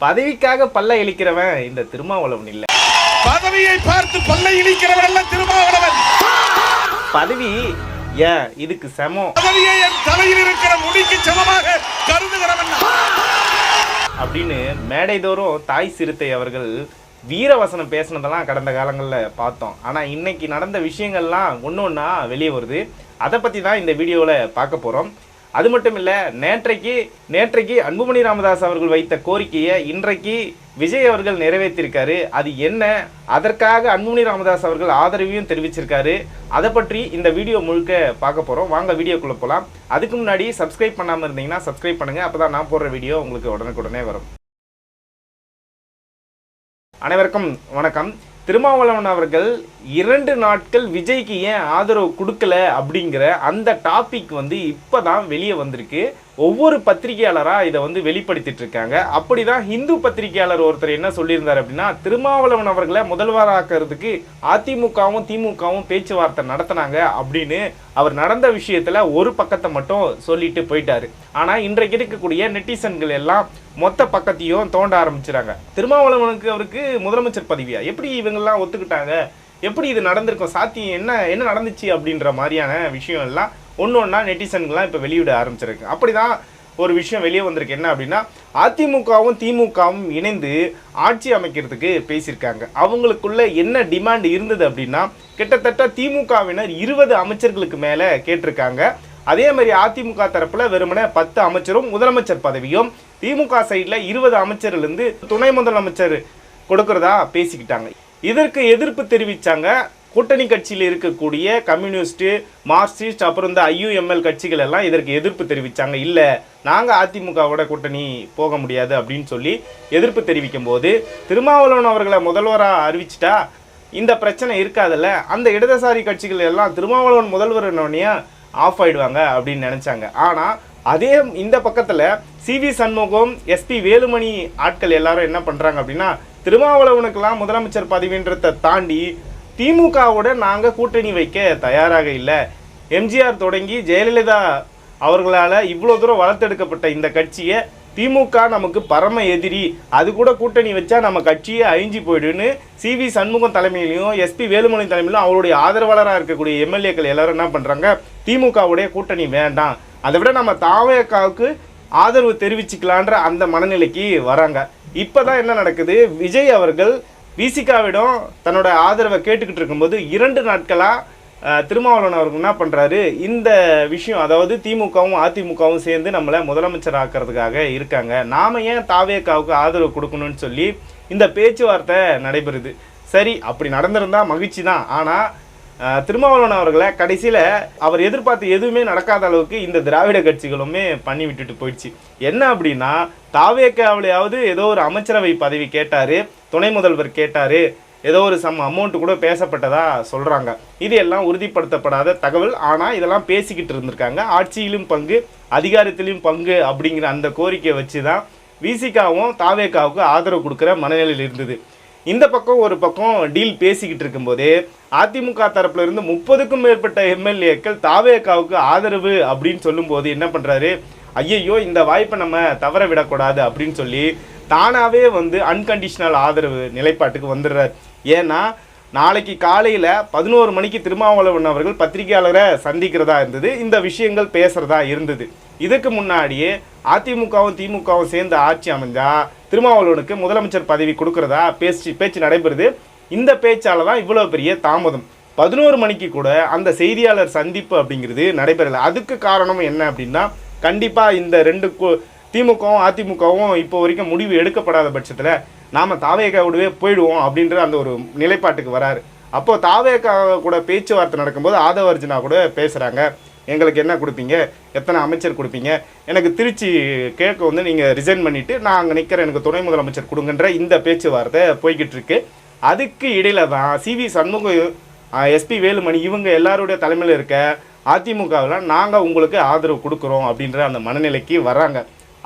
பதவிக்காக பல்ல இழிக்கிறவன் இந்த திருமாவளவன் இல்ல. பதவியை பார்த்து பல்ல இழிக்கிறவன் எல்லாம் திருமாவளவன். பதவி ஏன் இதுக்கு சமம். பதவியை என் தலையில் இருக்கிற முடிக்கு சமமாக கருதுகிறவன் அப்படின்னு மேடைதோறும் தாய் சிறுத்தை அவர்கள் வீரவசனம் பேசினதெல்லாம் கடந்த காலங்களில் பார்த்தோம். ஆனால் இன்னைக்கு நடந்த விஷயங்கள்லாம் ஒன்று ஒன்றா வெளியே வருது. அதை பற்றி தான் இந்த வீடியோவில் பார்க்க போகிறோம். அது மட்டும் இல்லை, நேற்றைக்கு அன்புமணி ராமதாஸ் அவர்கள் வைத்த கோரிக்கையை இன்றைக்கு விஜய் அவர்கள் நிறைவேற்றியிருக்காரு. அது என்ன, அதற்காக அன்புமணி ராமதாஸ் அவர்கள் ஆதரவையும் தெரிவிச்சிருக்காரு. அதை பற்றி இந்த வீடியோ முழுக்க பார்க்க போகிறோம். வாங்க வீடியோக்குள்ளே போகலாம். அதுக்கு முன்னாடி சப்ஸ்கிரைப் பண்ணாமல் இருந்தீங்கன்னா சப்ஸ்கிரைப் பண்ணுங்கள். அப்போ தான் நான் போடுற வீடியோ உங்களுக்கு உடனுக்குடனே வரும். அனைவருக்கும் வணக்கம். திருமாவளவன் அவர்கள் 2 நாட்கள் விஜய்க்கு ஏன் ஆதரவு கொடுக்கல அப்படிங்கிற அந்த டாபிக் இப்போதான் வெளியே வந்திருக்கு. ஒவ்வொரு பத்திரிகையாளராக இதை வெளிப்படுத்திட்டு இருக்காங்க. அப்படிதான் ஹிந்து பத்திரிகையாளர் ஒருத்தர் என்ன சொல்லியிருந்தார் அப்படின்னா, திருமாவளவன் அவர்களை முதல்வராக்கிறதுக்கு அதிமுகவும் திமுகவும் பேச்சுவார்த்தை நடத்தினாங்க அப்படின்னு அவர் நடந்த விஷயத்துல ஒரு பக்கத்தை மட்டும் சொல்லிட்டு போயிட்டாரு. ஆனா இன்றைக்கு இருக்கக்கூடிய நெட்டிசன்கள் எல்லாம் மொத்த பக்கத்தையும் தோண்ட ஆரம்பிச்சுறாங்க. திருமாவளவனுக்கு அவருக்கு முதலமைச்சர் பதவியா, எப்படி இவங்கெல்லாம் ஒத்துக்கிட்டாங்க, எப்படி இது நடந்திருக்கும், சாத்தியம் என்ன நடந்துச்சு அப்படின்ற மாதிரியான விஷயம் எல்லாம் ஒன்று ஒன்றா நெட்டிசன்கள்லாம் இப்போ வெளியிட ஆரம்பிச்சிருக்கு. அப்படிதான் ஒரு விஷயம் வெளியே வந்திருக்கு. என்ன அப்படின்னா, அதிமுகவும் திமுகவும் இணைந்து ஆட்சி அமைக்கிறதுக்கு பேசியிருக்காங்க. அவங்களுக்குள்ள என்ன டிமாண்ட் இருந்தது அப்படின்னா, கிட்டத்தட்ட திமுகவினர் 20 அமைச்சர்களுக்கு மேலே கேட்டிருக்காங்க. அதே மாதிரி அதிமுக தரப்புல வெறுமனே 10 அமைச்சரும் முதலமைச்சர் பதவியும், திமுக சைட்ல 20 அமைச்சர்லேருந்து துணை முதலமைச்சர் கொடுக்கறதா பேசிக்கிட்டாங்க. இதற்கு எதிர்ப்பு தெரிவித்தாங்க கூட்டணி கட்சியில் இருக்கக்கூடிய கம்யூனிஸ்ட், மார்க்சிஸ்ட், அப்புறம் இந்த IUML கட்சிகள் எல்லாம் இதற்கு எதிர்ப்பு தெரிவித்தாங்க. இல்லை, நாங்கள் அதிமுகவோட கூட்டணி போக முடியாது அப்படின்னு சொல்லி எதிர்ப்பு தெரிவிக்கும் போது, திருமாவளவன் அவர்களை முதல்வராக அறிவிச்சிட்டா இந்த பிரச்சனை இருக்காதுல்ல, அந்த இடதுசாரி கட்சிகள் எல்லாம் திருமாவளவன் முதல்வர்னோடனே ஆஃப் ஆயிடுவாங்க அப்படின்னு நினைச்சாங்க. ஆனால் அதே இந்த பக்கத்தில் CV சண்முகம், SP வேலுமணி ஆட்கள் எல்லாரும் என்ன பண்ணுறாங்க அப்படின்னா, திருமாவளவனுக்கெல்லாம் முதலமைச்சர் பதவின்றதை தாண்டி திமுகவோட நாங்கள் கூட்டணி வைக்க தயாராக இல்லை. MGR தொடங்கி ஜெயலலிதா அவர்களால் இவ்வளோ தூரம் வளர்த்தெடுக்கப்பட்ட இந்த கட்சியை திமுக நமக்கு பரம எதிரி, அது கூட கூட்டணி வச்சா நம்ம கட்சியை அழிஞ்சு போயிடுன்னு CV சண்முகம் தலைமையிலையும் SP வேலுமணி தலைமையிலும் அவருடைய ஆதரவாளராக இருக்கக்கூடிய MLAக்கள் எல்லாரும் என்ன பண்ணுறாங்க, திமுகவுடைய கூட்டணி வேண்டாம், அதை விட நம்ம தாவேக்காவுக்கு ஆதரவு தெரிவிச்சுக்கலான்ற அந்த மனநிலைக்கு வராங்க. இப்போ தான் என்ன நடக்குது, விஜய் அவர்கள் விசிகாவிடம் தன்னோட ஆதரவை கேட்டுக்கிட்டு இருக்கும்போது 2 நாட்களாக திருமாவளவன் அவர்கள் என்ன பண்ணுறாரு, இந்த விஷயம், அதாவது திமுகவும் அதிமுகவும் சேர்ந்து நம்மளை முதலமைச்சர் ஆக்கிறதுக்காக இருக்காங்க, நாம் ஏன் தாவேக்காவுக்கு ஆதரவு கொடுக்கணும்னு சொல்லி இந்த பேச்சுவார்த்தை நடைபெறுது. சரி, அப்படி நடந்திருந்தால் மகிழ்ச்சி தான். ஆனால் திருமாவளவன் அவர்களை கடைசியில் அவர் எதிர்பார்த்து எதுவுமே நடக்காத அளவுக்கு இந்த திராவிட கட்சிகளுமே பண்ணி விட்டுட்டு போயிடுச்சு. என்ன அப்படின்னா, தாவேக்காவிலையாவது ஏதோ ஒரு அமைச்சரவை பதவி கேட்டார், துணை முதல்வர் கேட்டார், ஏதோ ஒரு அமௌண்ட் கூட பேசப்பட்டதா சொல்கிறாங்க. இது எல்லாம் உறுதிப்படுத்தப்படாத தகவல். ஆனால் இதெல்லாம் பேசிக்கிட்டு இருந்திருக்காங்க. ஆட்சியிலும் பங்கு, அதிகாரத்திலும் பங்கு அப்படிங்கிற அந்த கோரிக்கையை வச்சு தான் விசிகாவும் தாவேக்காவுக்கு ஆதரவு கொடுக்குற மனநிலையில் இருந்தது. இந்த பக்கம் ஒரு பக்கம் டீல் பேசிக்கிட்டு இருக்கும்போதே அதிமுக தரப்புல இருந்து 30க்கும் மேற்பட்ட MLAக்கள் தாவேக்காவுக்கு ஆதரவு அப்படின்னு சொல்லும்போது என்ன பண்ணுறாரு, ஐயையோ இந்த வாய்ப்பை நம்ம தவற விடக்கூடாது அப்படின்னு சொல்லி தானாகவே அன்கண்டிஷனல் ஆதரவு நிலைப்பாட்டுக்கு வந்துடுறார். ஏன்னா நாளைக்கு காலையில் 11 மணிக்கு திருமாவளவன் அவர்கள் பத்திரிகையாளரை சந்திக்கிறதா இருந்தது, இந்த விஷயங்கள் பேசுகிறதா இருந்தது. இதுக்கு முன்னாடியே அதிமுகவும் திமுகவும் சேர்ந்து ஆட்சி அமைஞ்சா திருமாவளவனுக்கு முதலமைச்சர் பதவி கொடுக்கறதா பேச்சு நடைபெறுது. இந்த பேச்சால தான் இவ்வளோ பெரிய தாமதம். 11 மணிக்கு கூட அந்த செய்தியாளர் சந்திப்பு அப்படிங்கிறது நடைபெறலை. அதுக்கு காரணம் என்ன அப்படின்னா, கண்டிப்பாக இந்த 2 திமுகவும் அதிமுகவும் இப்போ வரைக்கும் முடிவு எடுக்கப்படாத பட்சத்தில் நாம் தாவேக்காவோடவே போயிடுவோம் அப்படின்ற அந்த ஒரு நிலைப்பாட்டுக்கு வராரு. அப்போது தாவேக்கா கூட பேச்சுவார்த்தை நடக்கும்போது ஆதவர்ஜனா கூட பேசுகிறாங்க, எங்களுக்கு என்ன கொடுப்பீங்க, எத்தனை அமைச்சர் கொடுப்பீங்க, எனக்கு திருச்சி கிழக்கு நீங்கள் ரிசைன் பண்ணிவிட்டு நான் அங்கே நிற்கிறேன், எனக்கு துணை முதலமைச்சர் கொடுங்கன்ற இந்த பேச்சுவார்த்தை போய்கிட்டு இருக்கு. அதுக்கு இடையில தான் CV சண்முகம், SP வேலுமணி இவங்க எல்லாருடைய தலைமையில் இருக்க அதிமுகவில் நாங்கள் உங்களுக்கு ஆதரவு கொடுக்குறோம் அப்படின்ற அந்த மனநிலைக்கு வராங்க.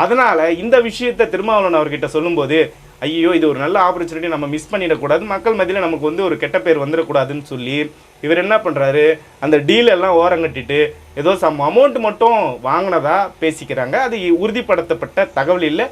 அதனால் இந்த விஷயத்தை திருமாவளவன் அவர்கிட்ட சொல்லும்போது, ஐயோ இது ஒரு நல்ல ஆப்பர்ச்சுனிட்டி, நம்ம மிஸ் பண்ணிடக்கூடாது, மக்கள் மத்தியில் நமக்கு ஒரு கெட்ட பேர் வந்துடக்கூடாதுன்னு சொல்லி இவர் என்ன பண்ணுறாரு, அந்த டீல் எல்லாம் ஓரங்கட்டிட்டு ஏதோ அமௌண்ட் மட்டும் வாங்கினதா பேசிக்கிறாங்க. அது உறுதிப்படுத்தப்பட்ட தகவல் இல்லை.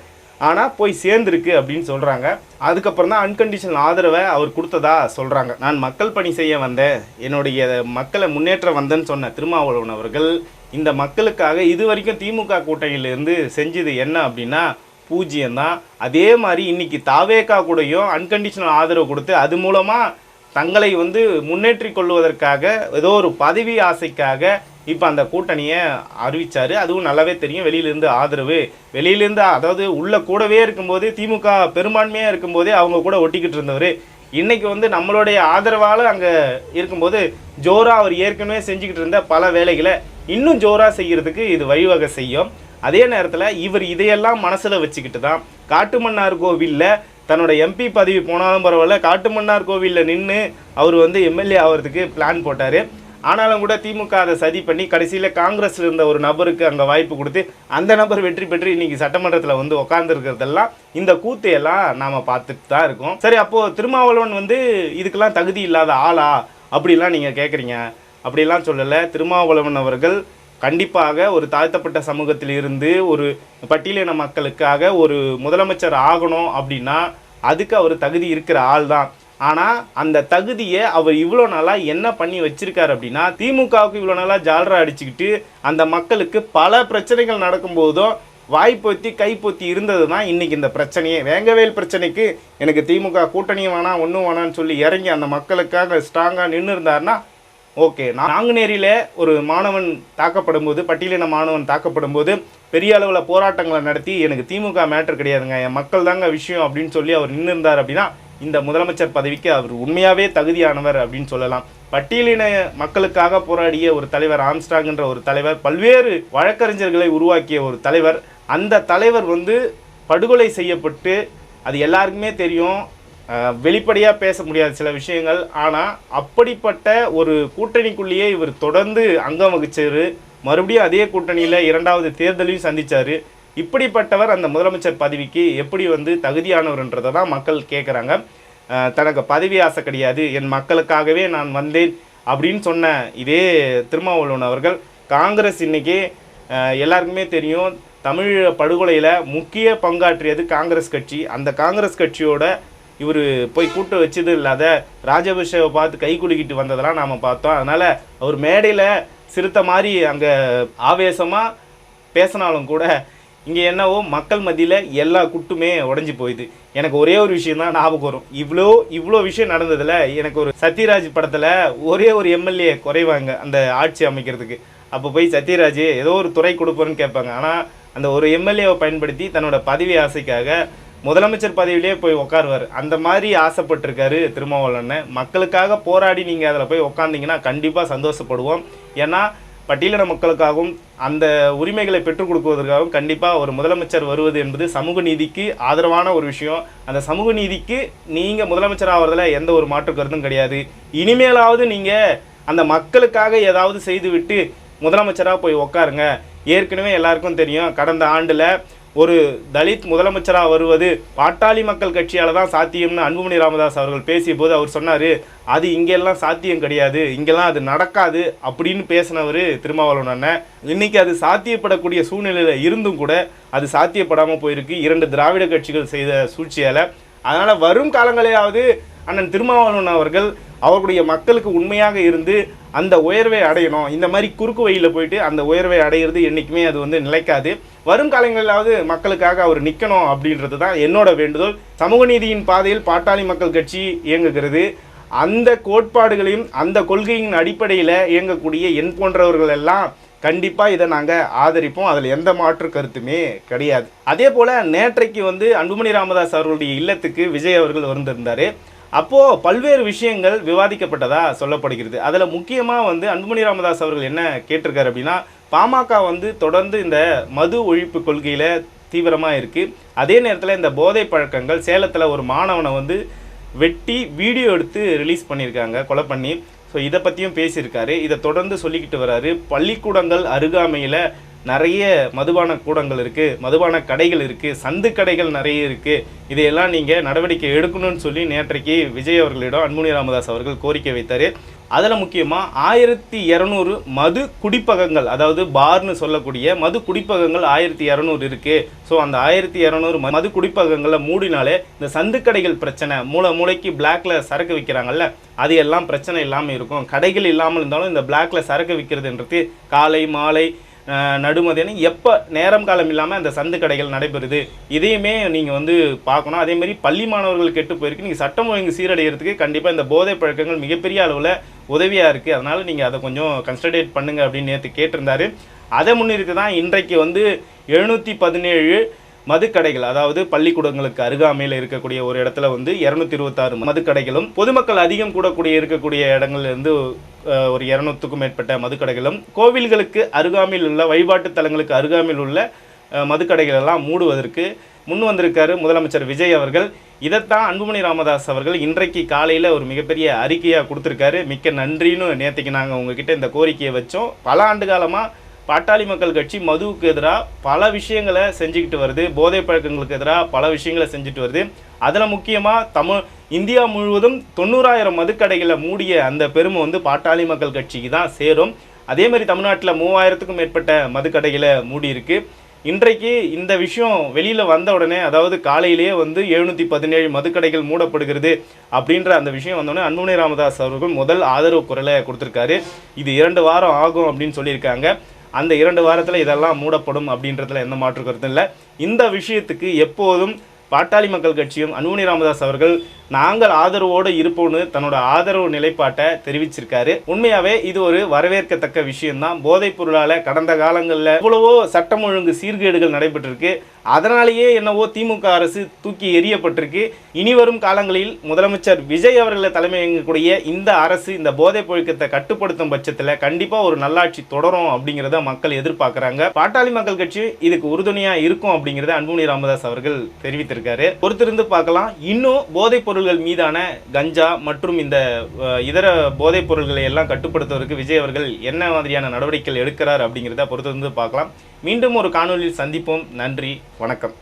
ஆனால் போய் சேர்ந்துருக்கு அப்படின்னு சொல்கிறாங்க. அதுக்கப்புறம் தான் அன்கண்டிஷனல் ஆதரவை அவர் கொடுத்ததா சொல்கிறாங்க. நான் மக்கள் பணி செய்ய வந்தேன், என்னுடைய மக்களை முன்னேற்ற வந்தேன்னு சொன்ன திருமாவளவன் அவர்கள் இந்த மக்களுக்காக இது வரைக்கும் திமுக கூட்டணியிலேருந்து செஞ்சது என்ன அப்படின்னா பூஜ்ஜியம்தான். அதே மாதிரி இன்னைக்கு தாவேகா கூடயும் அன்கண்டிஷனல் ஆதரவு கொடுத்து அது மூலமாக தங்களை வந்து முன்னேற்றி கொள்வதற்காக ஏதோ ஒரு பதவி ஆசைக்காக இப்போ அந்த கூட்டணியை அறிவித்தார். அதுவும் நல்லாவே தெரியும். வெளியிலேருந்து ஆதரவு, வெளியிலேருந்து அதாவது உள்ள கூடவே இருக்கும்போது திமுக பெரும்பான்மையாக இருக்கும்போதே அவங்க கூட ஒட்டிக்கிட்டு இருந்தவர் இன்றைக்கி வந்து நம்மளுடைய ஆதரவால் அங்கே இருக்கும்போது ஜோராக அவர் ஏற்கனவே செஞ்சுக்கிட்டு இருந்த பல வேலைகளை இன்னும் ஜோராக செய்கிறதுக்கு இது வழிவகை செய்யும். அதே நேரத்தில் இவர் இதையெல்லாம் மனசில் வச்சுக்கிட்டு தான் காட்டுமன்னார் கோவிலில் தன்னோட எம்பி பதவி போனாலும் பரவாயில்ல, காட்டுமன்னார் கோவிலில் நின்று அவர் வந்து எம்எல்ஏ ஆகிறதுக்கு பிளான் போட்டார். ஆனாலும் கூட திமுக அதை சதி பண்ணி கடைசியில் காங்கிரஸில் இருந்த ஒரு நபருக்கு அங்கே வாய்ப்பு கொடுத்து அந்த நபர் வெற்றி பெற்று இன்றைக்கி சட்டமன்றத்தில் வந்து உட்காந்துருக்கிறதெல்லாம் இந்த கூத்தையெல்லாம் நாம் பார்த்துட்டு தான் இருக்கோம். சரி, அப்போது திருமாவளவன் வந்து இதுக்கெல்லாம் தகுதி இல்லாத ஆளா அப்படிலாம் நீங்கள் கேட்குறீங்க. அப்படிலாம் சொல்லலை. திருமாவளவன் அவர்கள் கண்டிப்பாக ஒரு தாழ்த்தப்பட்ட சமூகத்தில் இருந்து ஒரு பட்டியலின மக்களுக்காக ஒரு முதலமைச்சர் ஆகணும் அப்படின்னா அதுக்கு அவர் தகுதி இருக்கிற ஆள் தான். ஆனால் அந்த தகுதியை அவர் இவ்வளோ நாளாக என்ன பண்ணி வச்சிருக்காரு அப்படின்னா திமுகவுக்கு இவ்வளோ நாளாக ஜால்ரா அடிச்சுக்கிட்டு அந்த மக்களுக்கு பல பிரச்சனைகள் நடக்கும்போதும் வாய்ப்பொத்தி கைப்பொத்தி இருந்தது தான் இன்றைக்கி இந்த பிரச்சனையே. வேங்கவேல் பிரச்சனைக்கு எனக்கு திமுக கூட்டணியும் வேணாம் ஒன்றும் வேணான்னு சொல்லி இறங்கி அந்த மக்களுக்காக ஸ்ட்ராங்காக நின்று இருந்தாருன்னா ஓகே. நாங்குநேரியில் ஒரு மாணவன் தாக்கப்படும் போது, பட்டியலின மாணவன் தாக்கப்படும் போது பெரிய அளவில் போராட்டங்களை நடத்தி எனக்கு திமுக மேட்டர் கிடையாதுங்க, என் மக்கள் தாங்க விஷயம் அப்படின்னு சொல்லி அவர் நின்று இருந்தார் அப்படின்னா இந்த முதலமைச்சர் பதவிக்கு அவர் உண்மையாகவே தகுதியானவர் அப்படின்னு சொல்லலாம். பட்டியலின மக்களுக்காக போராடிய ஒரு தலைவர், ஆம்ஸ்ட்ராங்ன்ற ஒரு தலைவர், பல்வேறு வழக்கறிஞர்களை உருவாக்கிய ஒரு தலைவர், அந்த தலைவர் வந்து படுகொலை செய்யப்பட்டு அது எல்லாருக்குமே தெரியும். வெளிப்படையாக பேச முடியாத சில விஷயங்கள். ஆனால் அப்படிப்பட்ட ஒரு கூட்டணிக்குள்ளேயே இவர் தொடர்ந்து அங்கம் வகிச்சார். மறுபடியும் அதே கூட்டணியில் இரண்டாவது தேர்தலையும் சந்தித்தார். இப்படிப்பட்டவர் அந்த முதலமைச்சர் பதவிக்கு எப்படி வந்து தகுதியானவர்ன்றதை தான் மக்கள் கேட்குறாங்க. தனக்கு பதவி ஆசை கிடையாது, என் மக்களுக்காகவே நான் வந்தேன் அப்படின்னு சொன்ன இதே திருமாவளவன் அவர்கள் காங்கிரஸ் இன்றைக்கி எல்லாருக்குமே தெரியும் தமிழ் படுகொலையில் முக்கிய பங்காற்றியது காங்கிரஸ் கட்சி. அந்த காங்கிரஸ் கட்சியோட இவர் போய் கூட்டு வச்சது இல்லாத ராஜபக்ஷவை பார்த்து கை குலுக்கிட்டு வந்ததெல்லாம் நாம் பார்த்தோம். அதனால் அவர் மேடையில் சிறுத்த மாதிரி அங்கே ஆவேசமாக பேசினாலும் கூட இங்கே என்னவோ மக்கள் மத்தியில் எல்லா குட்டுமே உடஞ்சி போயிடுது. எனக்கு ஒரே ஒரு விஷயம் தான் ஞாபகம் வரும். இவ்வளோ விஷயம் நடந்ததில் எனக்கு ஒரு சத்யராஜ் படத்தில் ஒரே ஒரு எம்எல்ஏ குறைவாங்க அந்த ஆட்சி அமைக்கிறதுக்கு. அப்போ போய் சத்யராஜ் ஏதோ ஒரு துறை கொடுப்போன்னு கேட்பாங்க. ஆனால் அந்த ஒரு எம்எல்ஏவை பயன்படுத்தி தன்னோட பதவி ஆசைக்காக முதலமைச்சர் பதவியிலே போய் உட்காருவார். அந்த மாதிரி ஆசைப்பட்டிருக்காரு திருமாவளவன். மக்களுக்காக போராடி நீங்கள் அதில் போய் உட்காந்திங்கன்னா கண்டிப்பாக சந்தோஷப்படுவோம். ஏன்னா பட்டியலின மக்களுக்காகவும் அந்த உரிமைகளை பெற்றுக் கொடுக்குவதற்காகவும் கண்டிப்பாக ஒரு முதலமைச்சர் வருவது என்பது சமூக நீதிக்கு ஆதரவான ஒரு விஷயம். அந்த சமூக நீதிக்கு நீங்கள் முதலமைச்சர் ஆகிறதுல எந்த ஒரு மாற்று கருத்தும் கிடையாது. இனிமேலாவது நீங்கள் அந்த மக்களுக்காக ஏதாவது செய்துவிட்டு முதலமைச்சராக போய் உட்காருங்க. ஏற்கனவே எல்லாருக்கும் தெரியும் கடந்த ஆண்டில் ஒரு தலித் முதலமைச்சராக வருவது பாட்டாளி மக்கள் கட்சியால் தான் சாத்தியம்னு அன்புமணி ராமதாஸ் அவர்கள் பேசிய போது அவர் சொன்னார், அது இங்கெல்லாம் சாத்தியம் கிடையாது, இங்கெல்லாம் அது நடக்காது அப்படின்னு பேசினவர் திருமாவளவன் அண்ணன். இன்றைக்கி அது சாத்தியப்படக்கூடிய சூழ்நிலையில் இருந்தும் கூட அது சாத்தியப்படாமல் போயிருக்கு 2 திராவிட கட்சிகள் செய்த சூழ்ச்சியால். அதனால் வரும் காலங்களையாவது அண்ணன் திருமாவளவன் அவர்கள் அவர்களுடைய மக்களுக்கு உண்மையாக இருந்து அந்த உயர்வை அடையணும். இந்த மாதிரி குறுக்கு வழியில் போயிட்டு அந்த உயர்வை அடையிறது என்றைக்குமே அது வந்து நிலைக்காது. வரும் காலங்களிலாவது மக்களுக்காக அவர் நிற்கணும் அப்படின்றது தான் என்னோட வேண்டுதல். சமூக நீதியின் பாதையில் பாட்டாளி மக்கள் கட்சி இயங்குகிறது. அந்த கோட்பாடுகளையும் அந்த கொள்கையின் அடிப்படையில் இயங்கக்கூடிய என் போன்றவர்கள் எல்லாம் கண்டிப்பாக இதை நாங்கள் ஆதரிப்போம். அதில் எந்த மாற்று கருத்துமே கிடையாது. அதே போல் நேற்றைக்கு வந்து அன்புமணி ராமதாஸ் அவர்களுடைய இல்லத்துக்கு விஜய் அவர்கள் வந்திருந்தார். அப்போது பல்வேறு விஷயங்கள் விவாதிக்கப்பட்டதாக சொல்லப்படுகிறது. அதில் முக்கியமாக வந்து அன்புமணி ராமதாஸ் அவர்கள் என்ன கேட்டிருக்காரு அப்படின்னா, பாமக வந்து தொடர்ந்து இந்த மது ஒழிப்பு கொள்கையில் தீவிரமாக இருக்குது. அதே நேரத்தில் இந்த போதை பழக்கங்கள் சேலத்தில் ஒரு மாணவனை வந்து வெட்டி வீடியோ எடுத்து ரிலீஸ் பண்ணியிருக்காங்க, கொலை பண்ணி. ஸோ இதை பற்றியும் பேசியிருக்காரு. இதை தொடர்ந்து சொல்லிக்கிட்டு வர்றாரு. பள்ளிக்கூடங்கள் அருகாமையில் நிறைய மதுபான கூடங்கள் இருக்குது, மதுபான கடைகள் இருக்குது, சந்து கடைகள் நிறைய இருக்குது. இதையெல்லாம் நீங்கள் நடவடிக்கை எடுக்கணும்னு சொல்லி நேற்றைக்கு விஜய் அவர்களிடம் அன்புமணி ராமதாஸ் அவர்கள் கோரிக்கை வைத்தார். அதில் முக்கியமாக 1200 மது குடிப்பகங்கள், அதாவது பார்னு சொல்லக்கூடிய மது குடிப்பகங்கள் 1200 இருக்குது. ஸோ அந்த 1200 மது குடிப்பகங்களை மூடினாலே இந்த சந்துக்கடைகள் பிரச்சனை, மூளைக்கு பிளாக்ல சரக்கு விற்கிறாங்கல்ல, அது எல்லாம் பிரச்சனை இல்லாமல் இருக்கும். கடைகள் இல்லாமல் இருந்தாலும் இந்த பிளாக்ல சரக்கு விற்கிறதுன்றது காலை மாலை நடுமதியான எப்போ நேரம் காலம் இல்லாமல் அந்த சந்து கடைகள் நடைபெறுது. இதையுமே நீங்கள் வந்து பார்க்கணும். அதேமாதிரி பள்ளி மாணவர்கள் கெட்டு போயிருக்கு. நீங்கள் சட்டம் ஒழுங்கு சீரடைகிறதுக்கு கண்டிப்பாக இந்த போதை பழக்கங்கள் மிகப்பெரிய அளவில் உதவியாக இருக்குது. அதனால் நீங்கள் அதை கொஞ்சம் கன்சிடரேட் பண்ணுங்கள் அப்படின்னு நேற்று கேட்டிருந்தாரு. அதை முன்னிறுத்தி தான் இன்றைக்கு வந்து 717 மதுக்கடைகள், அதாவது பள்ளிக்கூடங்களுக்கு அருகாமையில் இருக்கக்கூடிய ஒரு இடத்துல வந்து 226 மதுக்கடைகளும், பொதுமக்கள் அதிகம் கூடக்கூடிய இருக்கக்கூடிய இடங்கள்லேருந்து ஒரு 200க்கும் மேற்பட்ட மதுக்கடைகளும், கோவில்களுக்கு அருகாமையில் உள்ள வழிபாட்டு தலங்களுக்கு அருகாமையில் உள்ள மதுக்கடைகள் எல்லாம் மூடுவதற்கு முன் வந்திருக்காரு முதலமைச்சர் விஜய் அவர்கள். இதைத்தான் அன்புமணி ராமதாஸ் அவர்கள் இன்றைக்கு காலையில் ஒரு மிகப்பெரிய அறிக்கையாக கொடுத்துருக்காரு. மிக்க நன்றின்னு நேற்றுக்கு நாங்கள் உங்ககிட்ட இந்த கோரிக்கையை வச்சோம். பல ஆண்டு காலமாக பாட்டாளி மக்கள் கட்சி மதுவுக்கு எதிராக பல விஷயங்களை செஞ்சுக்கிட்டு வருது, போதை பழக்கங்களுக்கு எதிராக பல விஷயங்களை செஞ்சுட்டு வருது. அதில் முக்கியமாக இந்தியா முழுவதும் 90,000 மதுக்கடைகளை மூடிய அந்த பெருமை வந்து பாட்டாளி மக்கள் கட்சிக்கு தான் சேரும். அதேமாதிரி தமிழ்நாட்டில் 3000க்கும் மேற்பட்ட மதுக்கடைகளை மூடி இருக்கு. இன்றைக்கு இந்த விஷயம் வெளியில் வந்த உடனே, அதாவது காலையிலேயே வந்து 717 மதுக்கடைகள் மூடப்படுகிறது அப்படின்ற அந்த விஷயம் வந்தோடனே அன்புமணி ராமதாஸ் அவர்கள் முதல் ஆதரவு குரலை கொடுத்துருக்காரு. இது 2 வாரம் ஆகும் அப்படின்னு சொல்லியிருக்காங்க. அந்த 2 வாரத்தில் இதெல்லாம் மூடப்படும் அப்படின்றதுல எந்த மாற்று கருத்தும் இல்லை. இந்த விஷயத்துக்கு எப்போதும் பாட்டாளி மக்கள் கட்சியும் அன்புமணி ராமதாஸ் அவர்கள் நாங்கள் ஆதரவோடு இருப்போம்னு தன்னோட ஆதரவு நிலைப்பாட்டை தெரிவிச்சிருக்காரு. உண்மையாகவே இது ஒரு வரவேற்கத்தக்க விஷயம்தான். போதைப் பொருளால் கடந்த காலங்களில் எவ்வளவோ சட்டம் ஒழுங்கு சீர்கேடுகள் நடைபெற்றிருக்கு. அதனாலேயே என்னவோ திமுக அரசு தூக்கி எறியப்பட்டிருக்கு. இனி வரும் காலங்களில் முதலமைச்சர் விஜய் அவர்களை தலைமையேற்கக்கூடிய இந்த அரசு இந்த போதைப் பொழுக்கத்தை கட்டுப்படுத்தும் பட்சத்தில் கண்டிப்பாக ஒரு நல்லாட்சி தொடரும் அப்படிங்கிறத மக்கள் எதிர்பார்க்குறாங்க. பாட்டாளி மக்கள் கட்சி இதுக்கு உறுதுணையாக இருக்கும் அப்படிங்கிறத அன்புமணி ராமதாஸ் அவர்கள் தெரிவித்திருக்காரு. பொறுத்திருந்து பார்க்கலாம். இன்னும் போதைப் பொருள்கள் மீதான கஞ்சா மற்றும் இந்த இதர போதைப் பொருள்களை எல்லாம் கட்டுப்படுத்துவதற்கு விஜய் அவர்கள் என்ன மாதிரியான நடவடிக்கைகள் எடுக்கிறார் அப்படிங்கிறத பொறுத்திருந்து பார்க்கலாம். மீண்டும் ஒரு காணொலியில் சந்திப்போம். நன்றி, வணக்கம்.